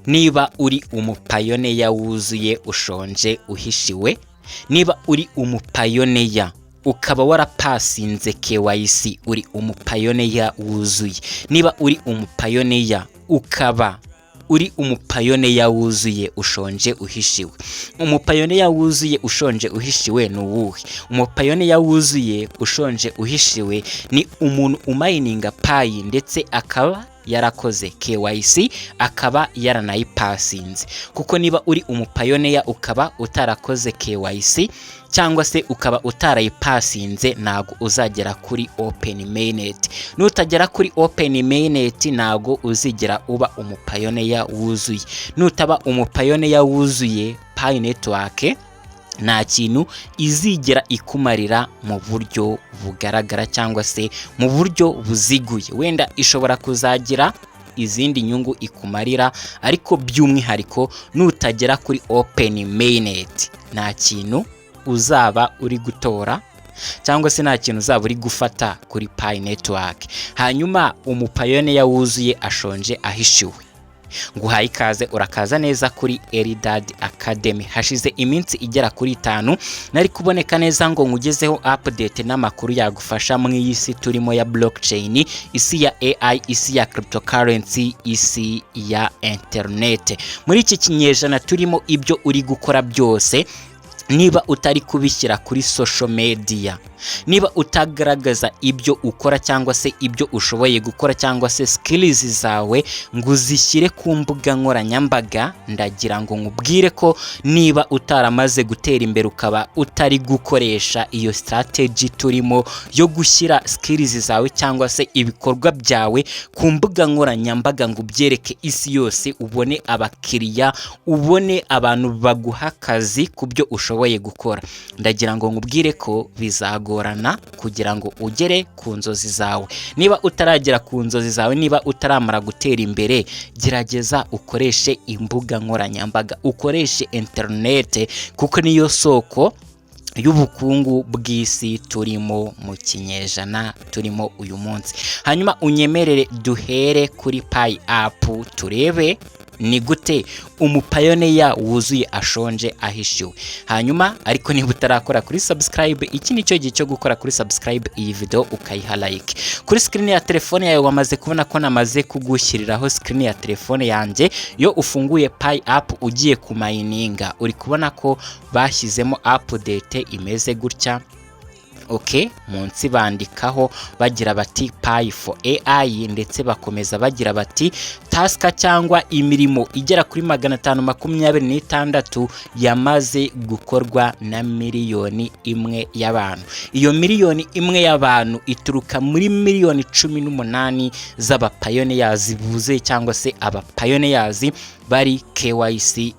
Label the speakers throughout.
Speaker 1: niba uri umupayoneya wuzuye ushonje uhishiwe, niba uri umupayoneya ukaba warapasinze KYC uri umupayoneya wuzuye, niba uri umupayoneya ukaba uri umupayoneya wuzuye ushonje uhishiwe. Umupayoneya wuzuye ushonje uhishiwe ni uwuhe? Umupayoneya wuzuye ushonje uhishiwe ni umuntu umayininga payi ndetse akaba yarakoze KYC akaba yaranayipasinze. Kuko niba uri umupayoneya ukaba utarakoze KYC cyangwa se ukaba utarayipasinze, ntago uzagera kuri Open Mainnet. Nutagera kuri Open Mainnet ntago uzigera uba umupayoneya wuzuye. Nutaba umupayoneya wuzuye, Pi Network nta kintu izigera ikumarira mu buryo bugaragara cyangwa se mu buryo buziguye. Wenda ishobora kuzagira izindi nyungu ikumarira, ariko by'umwihariko nutagera kuri Open Mainnet nta kintu uzaba uri gutora cyangwa se nta kintu uzaba uri gufata kuri Pi Network. Hanyuma umupayoneya wuzuye ashonje ahishiwe, nguhaye ikaze, urakaza neza kuri Eridad Academy. Hashize iminsi igera kuri 5 nari kuboneka neza ngo ngugezeho update n'amakuru yagufasha mu isi turimo ya blockchain, isi ya AI, isi ya cryptocurrency, isi ya internet. Muri iki kinyejana turimo, ibyo uri gukora byose, niba utari kubishyira kuri social media, niba utagaragaza ibyo ukora cyangwa se ibyo ushoboye gukora cyangwa se skills zawe ngo uzishyire ku mbuga nkoranyambaga, ndagira ngo nkubwire ko niba utaramaze gutera imbere ukaba utari gukoresha iyo strategy turimo yo gushyira skills zawe cyangwa se ibikorwa byawe ku mbuga nkoranyambaga ngo ubyereke isi yose, ubone abakiriya, ubone abantu baguha akazi ku byo ushoboye gukora, ndagira ngo nkubwire ko bizagorana kugira ngo ugere ku nzozi zawe. Niba utaragera ku nzozi zawe, niba utaramara gutera imbere, gerageza ukoreshe imbuga nkoranyambaga, ukoreshe internet, kuko niyo soko y'ubukungu bw'isi turimo mu kinyejana turimo uyu munsi. Hanyuma unyemerere duhere kuri Pi App turebe ni gute umupayoneya wuzuye ashonje ahishiwe. Hanyuma ariko niba utarakora kuri subscribe, iki nicyo gihe cyo gukora kuri subscribe iyi video ukayiha like. Kuri screen ya telefone yawe wamaze kubona ko namaze kugushyiriraho screen ya telefone yanjye. Yo ufunguye Pi App ugiye kumayininga, uri kubona ko bashyizemo update imeze gutya. Okay, munsi bandikaho bagira bati Pi for AI, ndetse bakomeza bagira bati taska cyangwa imirimo igera kuri 526 yamaze gukorwa na miliyoni imwe y'abantu. Iyo miliyoni imwe y'abantu ituruka muri miliyoni 18 z'abapayoneers buze cyangwa se abapayoneers bari KYC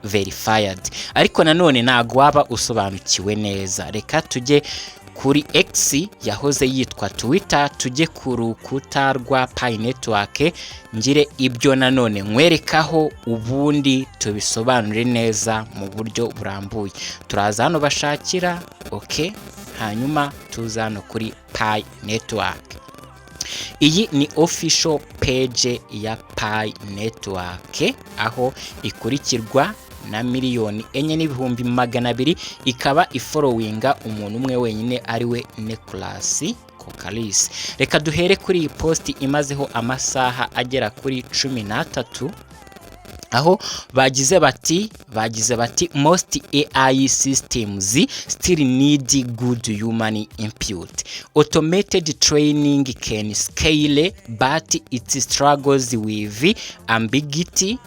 Speaker 1: verified. Ariko nanone ntago waba usobanukiwe neza. Reka tujye kuri X yahoze yitwa Twitter, tujye ku rukuta rwa Pi Network, ngire ibyo nanone nkwerekaho, ubundi tubisobanure neza mu buryo burambuye. Turaza hano bashakira, okay, hanyuma tuzano kuri Pi Network. Iyi ni official page ya Pi Network, aho ikurikirwa na miliyoni 4,200,000, ikaba ifollowinga umuntu umwe wenyine ariwe Nicholas Kokalis. Reka duhere kuri iyi post imazeho amasaha agera kuri 13, aho bagize bati most AI systems still need good human input. Automated training can scale, but it struggles with ambiguity,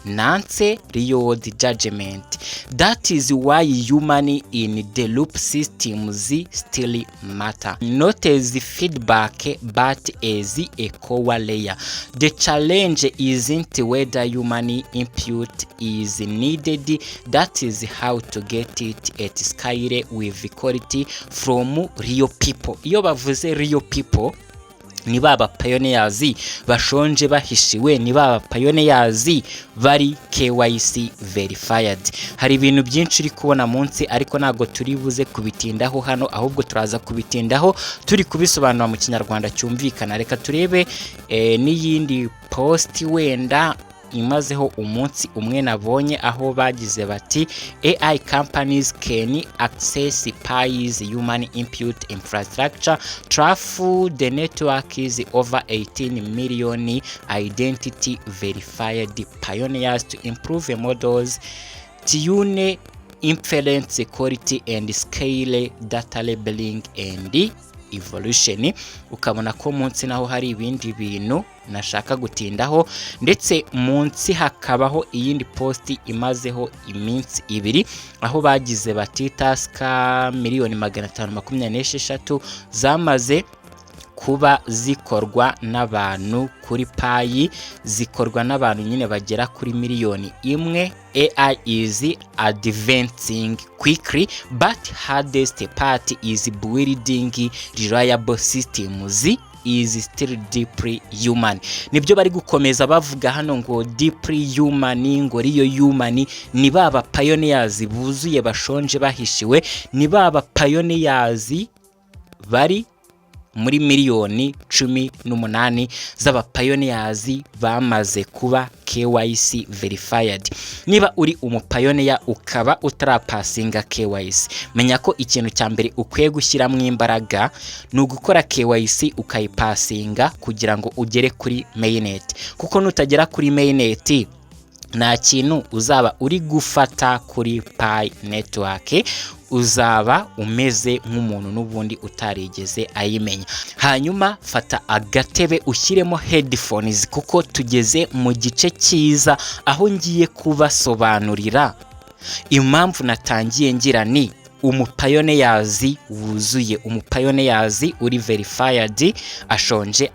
Speaker 1: nance reward judgment. That is why human in the loop systems still matter, not as feedback but as a core layer. The challenge isn't whether human input is needed, that is how to get it at scale with quality from real people. Iyo bavuze real people, ni baba pioneers bashonje bahishiwe, ni baba pioneers bari KYC verified. Hari ibintu byinshi uri kubona munsi, ariko nago turi buze kubitindaho hano, ahubwo turaza kubitindaho turi kubisobanura mu kinyarwanda cyumvikana. Reka turebe n'iyindi post wenda imazeho umunsi umwe nabonye aho bagize bati AI companies can access PI's human input infrastructure through the network is over 18 million identity verified pioneers to improve models, tune inference quality and scale data labeling and evolution. Ukabona ko munsi naho hari ibindi bintu nashaka gutindaho, ndetse munsi hakabaho iyindi posti imazeho iminsi ibiri aho bagize bati taska miliyoni 526 zamaze kuba zikorwa n'abantu kuri payi, zikorwa n'abantu nyine bagera kuri miliyoni imwe. AI is advancing quickly but hardest part is building reliable systems is still deeply human. Nibyo bari gukomeza bavuga hano ngo deeply human, ngo riyo human ni baba pioneers buzuye bashonje bahishiwe, ni baba pioneers bari muri miliyoni 18 z'aba pioneers bamaze kuba KYC verified. Niba uri umupioneer ukaba utarapasinga KYC, menya ko ikintu cya mbere ukwiye gushyiramo imbaraga ni ugukora KYC ukayipasinga kugira ngo ugere kuri mainnet, kuko nutagera kuri mainnet nta kintu uzaba uri gufata kuri Pi network, uzaba umeze nk'umuntu n'ubundi utarigeze ayimenya. Hanyuma fata agatebe ushyiremo headphones, kuko tugeze mu gice cyiza aho ngiye kubasobanurira impamvu natangiye ngira ni umupioneers wuzuye, umupioneers uri verified, ashonje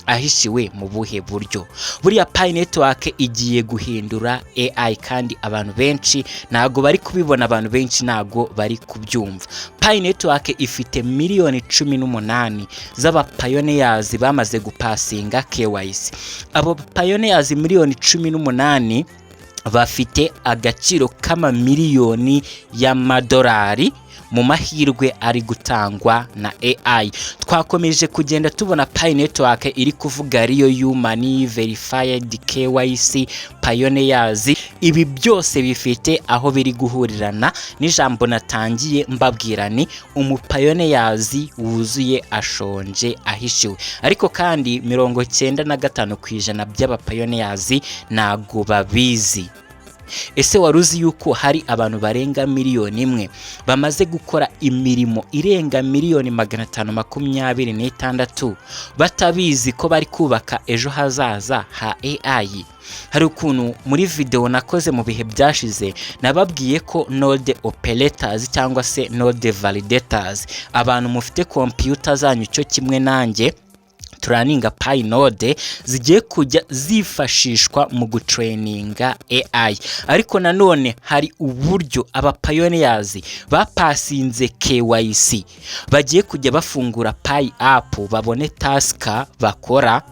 Speaker 1: ahishiwe mu buhe buryo. Buriya Pi network igiye guhindura AI kandi abantu benshi nago bari kubibona, abantu benshi nago bari kubyumva. Pi network ifite miliyoni 18 z'aba pioneers bamaze gupasinga KYC. Abo pioneers miliyoni 18 bafite agaciro kama miliyoni y'amadolari mu mahirwe ari gutangwa na AI. Twakomeje kugenda tubona Pi network iri kuvuga riyo human verified KYC pioneers. Ibi byose bifite aho biri guhurirana n'ijambo natangiye mbabwira ni umupioneers wuzuye ashonje ahishiwe. Ariko kandi 95% by'aba pioneers nago babizi. Ese waruzi yuko hari abantu barenga miliyoni imwe bamaze gukora imirimo irenga miliyoni 526 batabizi ko bari kubaka ejo hazaza ha AI? Hari ukuntu muri video nakoze mu bihe byashize nababwiye ko node operators cyangwa se node validators, abantu mufite computer zanyu cyo kimwe nanjye turaninga Pi node, zigiye kujya zifashishwa mu gutraininga AI. Ariko nanone hari uburyo aba pioneers bapasinze KYC bagiye kujya bafungura Pi app babone taska bakora.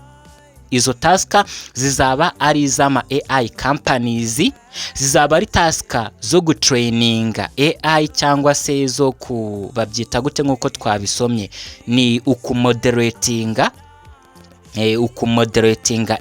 Speaker 1: Izo taska zizaba ari izama AI companies, zizaba ari taska zo gutraininga AI cyangwa se zo kubabyita gute nkuko twabisomye ni ukumoderatinga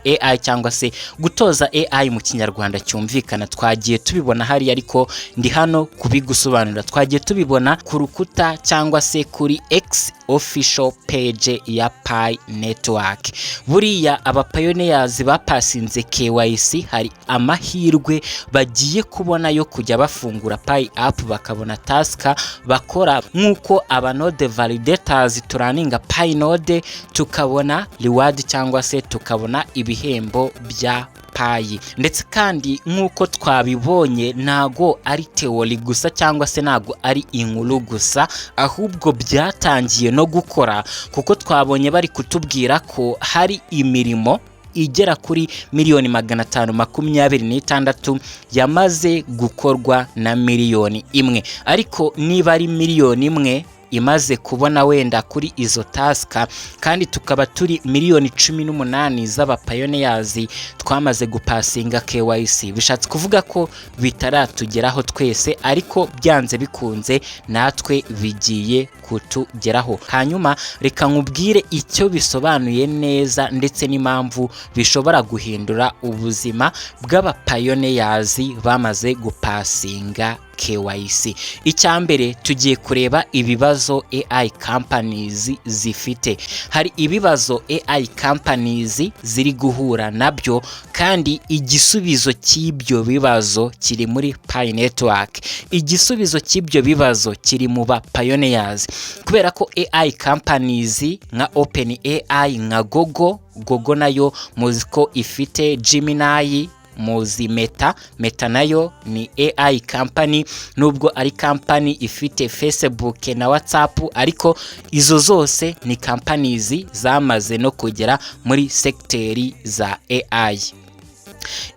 Speaker 1: AI cyangwa se gutoza AI mu kinyarwanda cyumvikana. Twagiye tubibona hari, ariko ndi hano kubigusobanura. Twagiye tubibona ku rukuta cyangwa se kuri X official page ya Pi network. Buriya aba pioneers bapasinze KYC hari amahirwe bagiye kubona yo kujya bafungura Pi app bakabona taska bakora, nkuko aba node validators turaninga Pi node tukabona reward cyangwa se tukabona ibihembo bya Pi. Ndetse kandi nkuko twabibonye nago ari theory gusa cyangwa se nago ari inkuru gusa, ahubwo byatangiye no gukora, kuko twabonye bari kutubwira ko hari imirimo igera kuri miliyoni 526 yamaze gukorwa na miliyoni imwe. Ariko niba ari miliyoni imwe imaze kubona wenda kuri izo taska, kandi tukaba turi miliyoni 18 z'aba pioneers twamaze gupasinga KYC, bishatse kuvuga ko bitaratugeraho twese, ariko byanze bikunze natwe bigiye kutugeraho. Hanyuma reka nkubwire icyo bisobanuye neza ndetse n'impamvu bishobora guhindura ubuzima bw'abapayoners bamaze gupasinga KYC. Icyambere tugiye kureba ibibazo AI companies zifite. Hari ibibazo AI companies ziri guhura nabyo kandi igisubizo cy'ibyo bibazo kiri muri Pi Network. Igisubizo cy'ibyo bibazo kiri mu ba pioneers kubera ko AI companies nka OpenAI, nka Google nayo muzi ko ifite Gemini, muzi Meta nayo ni AI company, nubwo ari company ifite Facebook na WhatsApp, ariko izo zose ni companies zamaze no kugera muri sekteri za AI.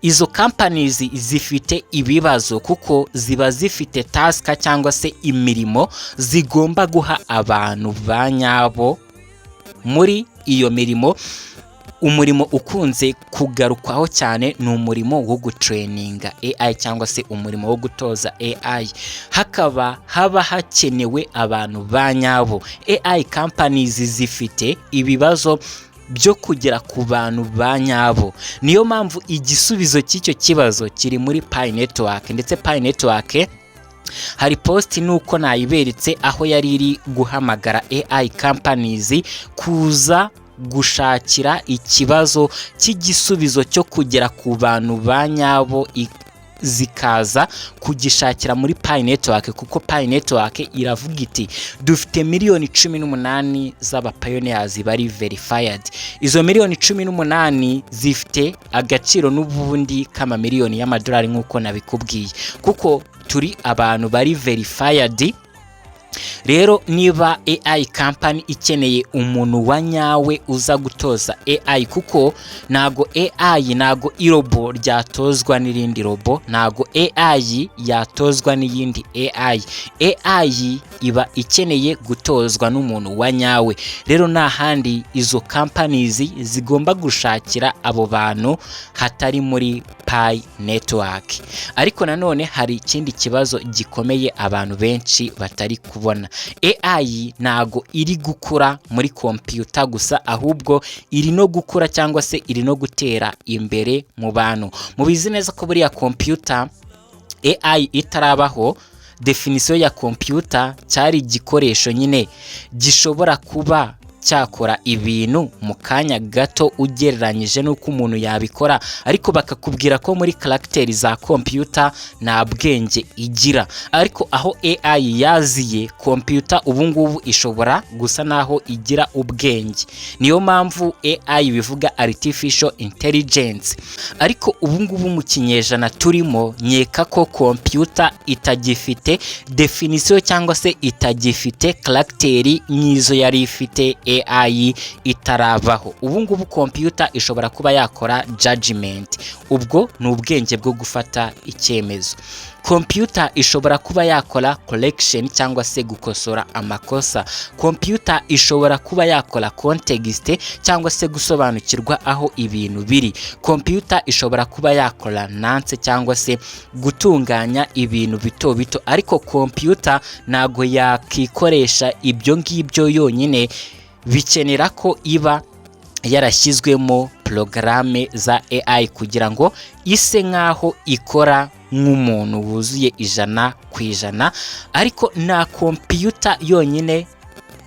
Speaker 1: Izo companies zifite ibibazo kuko ziba zifite task cyangwa se imirimo zigomba guha abantu banyabo. Muri iyo mirimo, umurimo ukunze kugarukwaho cyane ni umurimo wo gutraininga AI cyangwa se umurimo wo gutoza AI. Haba hakenewe abantu banyabo. AI companies zifite ibibazo byo kugera ku bantu banyabo. Niyo mpamvu igisubizo cy'icyo kibazo kiri muri Pi Network. Ndetse Pi Network hari post nuko nayiberetse aho yari iri guhamagara AI companies kuza gushakira ikibazo cy'igisubizo cyo kugera ku bantu banyabo, zikaza kugishakira muri Pi Network kuko Pi Network iravuga iti dufite miliyoni 18 z'aba pioneers bari verified. Izo miliyoni 18 zifite agaciro n'ubundi kama miliyoni y'amadolari nk'uko nabikubwiye kuko turi abantu bari verified. Rero niba AI company ikeneye umuntu wanyawe uza gutoza AI, kuko nago AI nago irobo ryatozwa n'irindi robo, nago AI yatozwa n'iyindi AI iba ikeneye gutozwa n'umuntu wanyawe. Rero nahandi izo companies zigomba gushakira abo bantu hatari muri Pi Network. Ariko nanone hari ikindi kibazo gikomeye abantu benshi batari kubona. AI nago iri gukura muri computer gusa, ahubwo iri no gukura cyangwa se iri no gutera imbere mu bantu. Mubizi neza ko buriya computer AI itarabaho, definition ya computer cyari igikoresho nyine gishobora kuba cyakora ibintu mu kanya gato ugereranyije nuko umuntu yabikora, ariko bakakubwira ko muri character za computer nta bwenge igira. Ariko aho AI yaziye, computer ubungubu ishobora gusa naho igira ubwenge. Niyo mpamvu AI bivuga artificial intelligence. Ariko ubungubu mu kinyejana turimo, nyeka ko computer itagifite definition cyangwa se itagifite character nyizo yari ifite AI itarabaho. Ubungubu computer ishobora kuba yakora judgment, ubwo ni ubwenge bwo gufata icyemezo. Computer ishobora kuba yakora correction cyangwa se gukosora amakosa. Computer ishobora kuba yakora context cyangwa se gusobanukirwa aho ibintu biri. Computer ishobora kuba yakora nance cyangwa se gutunganya ibintu bito bito. Ariko computer nago yakikoresha ibyo ngibyo yonyine, bikenera ko iba yarashyizwemo programme za AI kugira ngo ise nkaho ikora nk'umuntu wuzuye 100%. Ariko na computer yonyine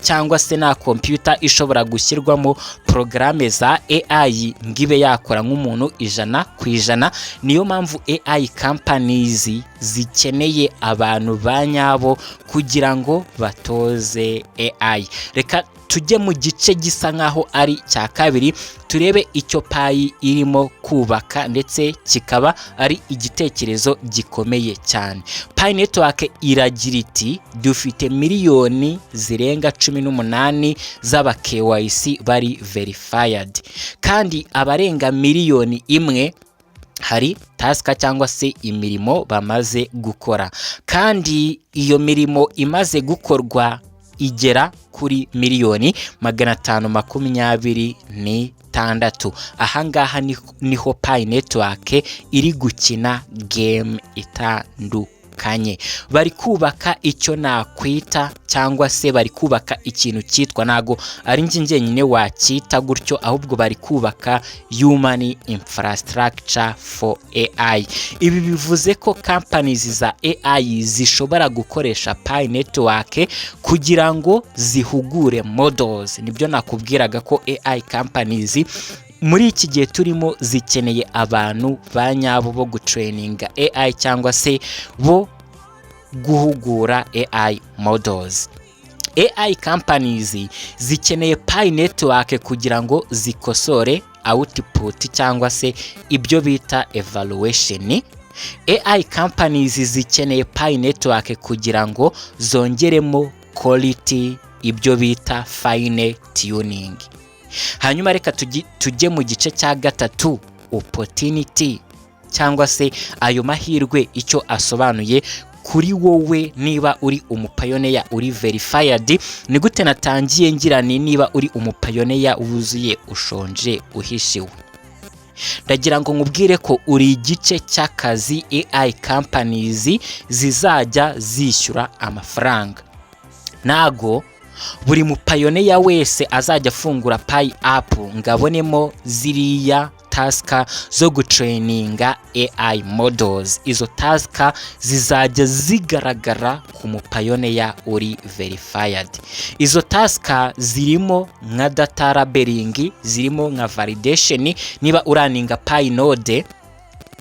Speaker 1: cyangwa se na computer ishobora gushyirwamo programme za AI ngibe yakora nk'umuntu 100%. Niyo mpamvu AI companies zikeneye abantu banyabo kugira ngo batoze AI. Reka tujye mu gice gisa nkaho ari cya kabiri, turebe icyo Pi irimo kubaka ndetse kikaba ari igitekerezo gikomeye cyane. Pi Network iragira iti dufite miliyoni zirenga 18 z'aba KYC bari verified, kandi abarenga miliyoni imwe hari task cyangwa se imirimo bamaze gukora, kandi iyo mirimo imaze gukorwa igera kuri miliyoni 526. Ahangaha niho Pi Network iri gukina game itandukanye. bitandukanye. Bari kubaka icyo nakwita cyangwa se bari kubaka ikintu cyitwa, nago ari njyenyine wacyita gutyo, ahubwo bari kubaka human infrastructure for AI. Ibi bivuze ko companies za AI zishobora gukoresha Pi network kugira ngo zihugure models. Nibyo nakubwiraga ko AI companies muri iki gihe turimo zikeneye abantu banyabo bo gutraininga AI cyangwa se bo guhugura AI models. AI companies zikeneye Pi network kugira ngo zikosore output cyangwa se ibyo bita evaluation. AI companies zikeneye Pi network kugira ngo zongeremo quality, ibyo bita fine tuning. Hanyuma reka tujye mu gice cya gatatu, opportunity cyangwa se ayo mahirwe icyo asobanuye kuri wowe niba uri umupioneer uri verified. Ni gute natangiye ngira niba uri umupioneer wuzuye ushonje uhishiwe. Ndagira ngo nkubwire ko uri igice cy'akazi AI companies zizajya zishyura amafaranga. Nago buri mupioneer wese azajya afungura Pi app ngabonemo ziriya taska zo gutraininga AI models. Izo taska zizajya zigaragara ku mupioneer uri verified. Izo taska zirimo nka data labeling, zirimo nka validation. Niba uraninga Pi node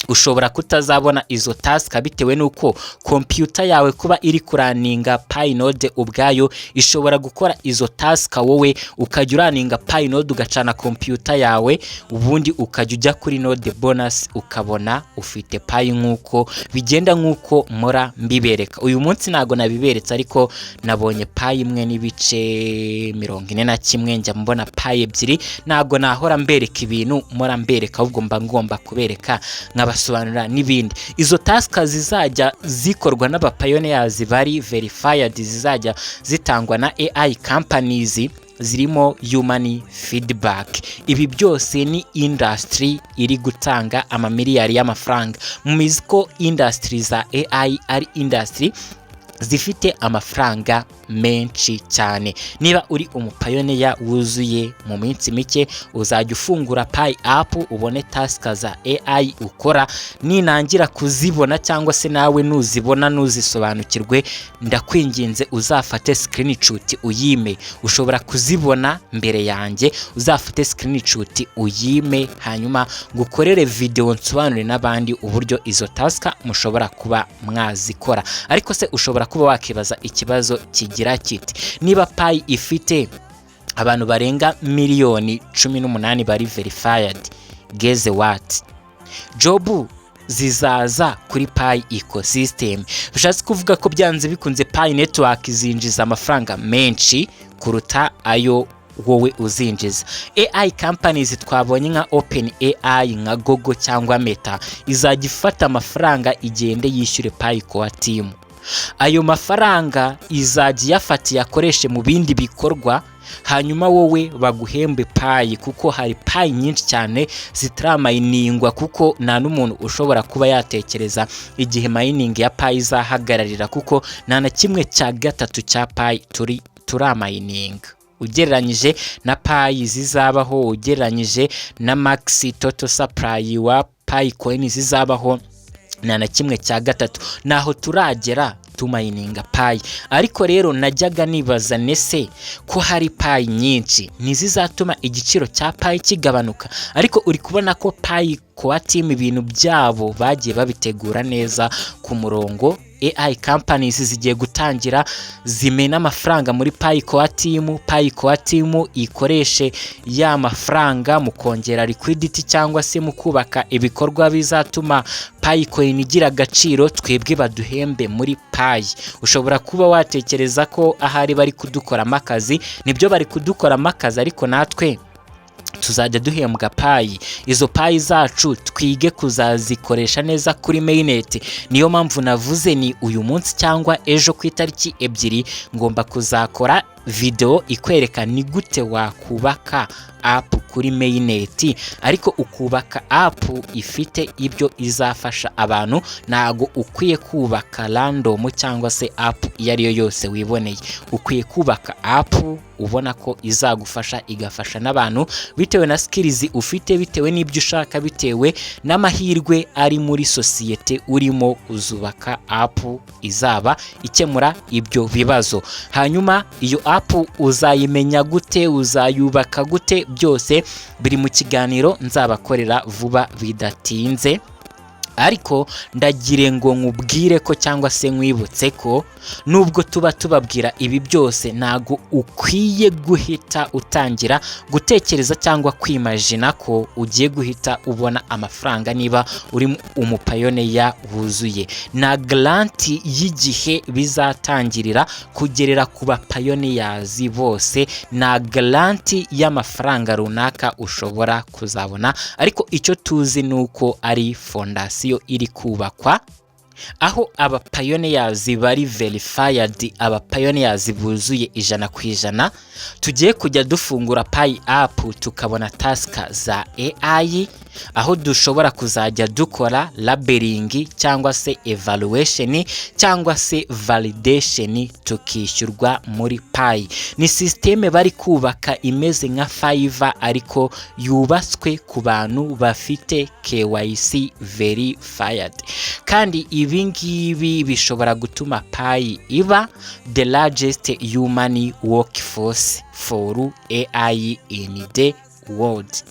Speaker 1: ushobora kutazabona izo task bitewe nuko computer yawe kuba iri kuraninga Pi node ubwayo ishobora gukora izo task, wowe ukajya uraninga Pi node ugacana computer yawe, ubundi ukajya ujya kuri node bonus ukabona ufite Pi. Nkuko bigenda nkuko mora mbibereka. Uyu munsi nago nabiberetse ariko nabonye Pi imwe n'ibice 41, njya mbona Pi ebyiri. Nago nahora mbereka ibintu mora mbereka, ahubwo mba ngomba kubereka basobanura n'ibindi. Izo task zizajya zikorwa n'abapioneers bari verified, zizajya zitangwa na AI companies, zirimo human feedback. Ibi byose ni industry iri gutanga amamiliyari y'amafaranga. Mu miziko industry za AI ari industry zifite amafaranga menshi cyane. Niba uri umupioneer wuzuye, mu minsi mike uzajya ufungura Pi app ubone task za AI ukora. Ninangira kuzibona cyangwa se nawe nuzibona nuzisobanukirwe, ndakwinginze uzafate screenshot uyime. Ushobora kuzibona mbere yanjye, uzafate screenshot uyime, hanyuma gukorere video nsobanure n'abandi uburyo izo task mushobora kuba mwazikora. Ariko se ushobora kuba wakibaza ikibazo kigira kiti, niba Pi ifite abantu barenga miliyoni 18 bari verified, guess what? Job zizaza kuri Pi ecosystem. Bishatse kuvuga ko byanze bikunze Pi network zinjiza amafaranga menshi kuruta ayo wowe uzinjiza. AI companies twabonye nka Open AI, nka Google cyangwa Meta, izajya ifata amafaranga igende yishyure Pi core team. Ayo mafaranga izajya yafati yakoreshe mu bindi bikorwa, hanyuma wowe baguhembe Pi, kuko hari Pi nyinshi cyane zitaramayiningwa, kuko nta n'umuntu ushobora kuba yatekereza igihe mining ya Pi izahagararira, kuko nta na kimwe cya gatatu cya Pi turamayininga. Ugereranyije na Pi zizabaho, ugereranyije na max total supply wa Pi coin zizabaho, nta na kimwe cya gatatu naho turagera tumayininga Pi. Ariko rero najyaga nibaza nese ko hari Pi nyinshi nizizatuma igiciro cya Pi kigabanuka, ariko uri kubona ko Pi core team ibintu byabo bagiye babitegura neza ku murongo. AI companies zigiye gutangira zimena amafaranga muri Pi core team. Pi core team ikoreshe ya mafaranga mu kongera liquidity cyangwa se mu kubaka ibikorwa bizatuma Pi coin igira agaciro, twebwe baduhembe muri Pi. Ushobora kuba watekereza ko ahari bari kudukora amakazi, nibyo bari kudukora amakazi, ariko natwe tuzajya duhembwa Pi. Izo Pi zacu twige kuzazikoresha neza kuri mainnet. Niyo mpamvu navuze ni uyu munsi cyangwa ejo ku itariki 2 ngomba kuzakora video ikwereka ni gute wakubaka app kuri mainnet, ariko ukubaka app ifite ibyo izafasha abantu. Nago ukwiye kubaka random cyangwa se app iyo ariyo yose wiboneye. Ukwiye kubaka app ubona ko izagufasha, igafasha n'abantu bitewe na skills ufite, bitewe n'ibyo ushaka, bitewe n'amahirwe ari muri societe urimo. Uzubaka app izaba ikemura ibyo bibazo. Hanyuma iyo app uzayimenya gute, uzayubaka gute, byose biri mu kiganiro nzabakorera vuba bidatinze. Ariko ndagire ngo nkubwire ko cyangwa se nkwibutse ko nubwo tuba tubabwira ibi byose, nago ukwiye guhita utangira gutekereza cyangwa kwimagina ko ugiye guhita ubona amafaranga niba uri umupayoniya wuzuye. Na garanti y'igihe bizatangirira kugerera ku bapayoniyazi bose, na garanti y'amafaranga runaka ushobora kuzabona. Ariko icyo tuzi nuko ari fondasiyo iri kubakwa, aho abapayoniyazi bari verified, abapayoniyazi buzuye 100%. Tugiye kujya dufungura Pi app tukabona task za AI, aho dushobora kuzajya dukora labeling cyangwa se evaluation cyangwa se validation tukishyurwa muri Pi. Ni systeme bari kubaka imeze nka Fiverr ariko yubatswe ku bantu bafite KYC verified. Kandi ibi ngibi bishobora gutuma Pi iba the largest human workforce for AI in the world.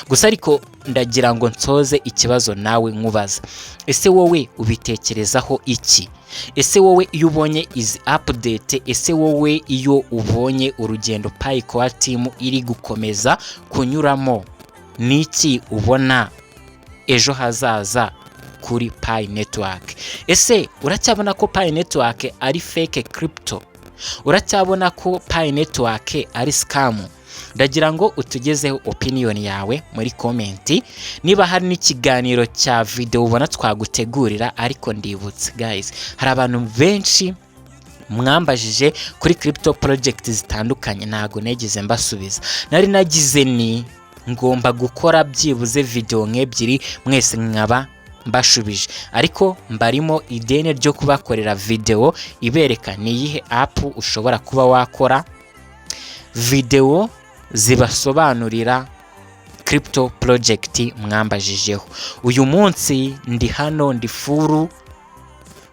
Speaker 1: Gusa ariko ndagira ngo nsoze ikibazo nawe nkubaza, ese wowe ubitekerezaho iki? Ese wowe iyo ubonye izi update, ese wowe iyo ubonye urugendo Pi Core Team iri gukomeza kunyuramo, niki ubona ejo hazaza kuri Pi Network? Ese uracyabona ko Pi Network ari fake crypto? Uracyabona ko Pi Network ari scam? Ndagira ngo utugezeho opinion yawe muri comment. Niba hari n'ikiganiro cya video ubona twagutegurira, ariko ndibutse guys, hari abantu benshi mwambajije kuri crypto project zitandukanye, nago negeze mbasubiza. Nari nagize ni ngomba gukora byibuze video nk'ebyiri mwese nkaba mbashubije, ariko mbarimo idene ryo kubakorera video ibereka ni yihe app ushobora kuba wakora video zibasobanurira crypto project mwambajijeho. Uyu munsi ndi hano, ndi furu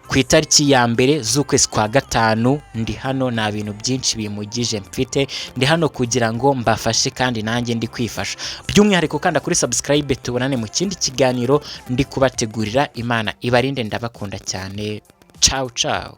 Speaker 1: ku itariki ya 1 z'ukwezi kwa 5. Ndi hano na bintu byinshi bimugije mfite, ndi hano kugira ngo mbafashe kandi nanjye ndi kwifasha. By'umwihariko kanda kuri subscribe, tubonane mu kindi kiganiro ndi kubategurira. Imana ibarinde, ndabakunda cyane. Ciao ciao.